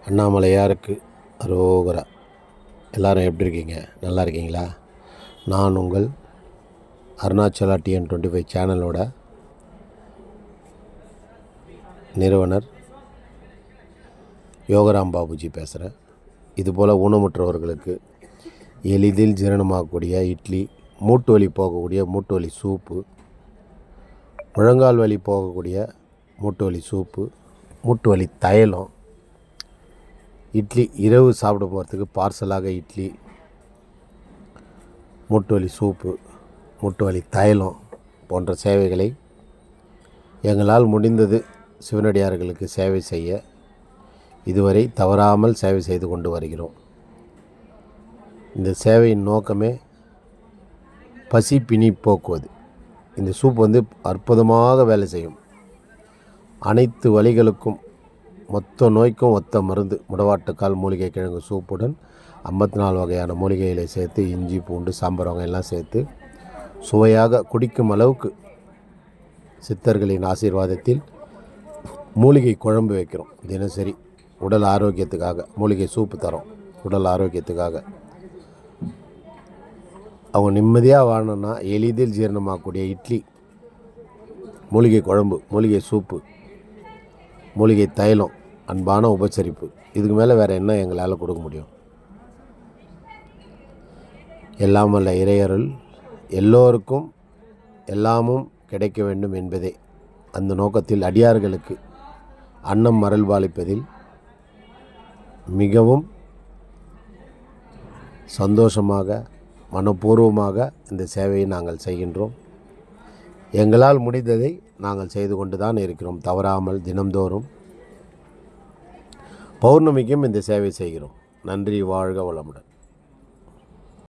அண்ணாமலையாருக்கு அரோகரா. எல்லோரும் எப்படி இருக்கீங்க? நல்லா இருக்கீங்களா? நான் உங்கள் அருணாச்சலா TN25 சேனலோட நிறுவனர் யோகராம் பாபுஜி பேசுகிறேன். இதுபோல் ஊனமுற்றவர்களுக்கு எளிதில் ஜீரணமாகக்கூடிய இட்லி, மூட்டு வலி போகக்கூடிய மூட்டு வலி சூப்பு, முழங்கால் வலி போகக்கூடிய மூட்டு வலி சூப்பு, மூட்டு வலி தைலம், இட்லி இரவு சாப்பிட போகிறதுக்கு பார்சலாக இட்லி, மூட்டு வலி சூப்பு, மூட்டு வலி தைலம் போன்ற சேவைகளை எங்களால் முடிந்தது சிவனடியார்களுக்கு சேவை செய்ய இதுவரை தவறாமல் சேவை செய்து கொண்டு வருகிறோம். இந்த சேவையின் நோக்கமே பசி பிணி போக்குவது. இந்த சூப் அற்புதமாக வேலை செய்யும். அனைத்து வலிகளுக்கும் மொத்த நோய்க்கும் ஒத்த மருந்து. முடவாட்டுக்கால் மூலிகை கிழங்கு சூப்புடன் 54 வகையான மூலிகைகளை சேர்த்து இஞ்சி பூண்டு சாம்பார் வகையெல்லாம் சேர்த்து சுவையாக குடிக்கும் அளவுக்கு சித்தர்களின் ஆசீர்வாதத்தில் மூலிகை குழம்பு வைக்கிறோம். தினசரி உடல் ஆரோக்கியத்துக்காக மூலிகை சூப்பு தரோம். உடல் ஆரோக்கியத்துக்காக அவங்க நிம்மதியாக வாழணும்னா எளிதில் ஜீரணமாகக்கூடிய இட்லி, மூலிகை குழம்பு, மூலிகை சூப்பு, மூலிகை தைலம், அன்பான உபசரிப்பு, இதுக்கு மேலே வேறு என்ன எங்களால் கொடுக்க முடியும்? எல்லாம் வல்ல இறையருள் எல்லோருக்கும் எல்லாமும் கிடைக்க வேண்டும் என்பதே அந்த நோக்கத்தில் அடியார்களுக்கு அன்னம் மரல்பாலிப்பதில் மிகவும் சந்தோஷமாக மனப்பூர்வமாக இந்த சேவையை நாங்கள் செய்கின்றோம். எங்களால் முடிந்ததை நாங்கள் செய்து கொண்டு தான் இருக்கிறோம். தவறாமல் தினந்தோறும் பௌர்ணமிக்கும் இந்த சேவை செய்கிறோம். நன்றி. வாழ்க வளமுடன்.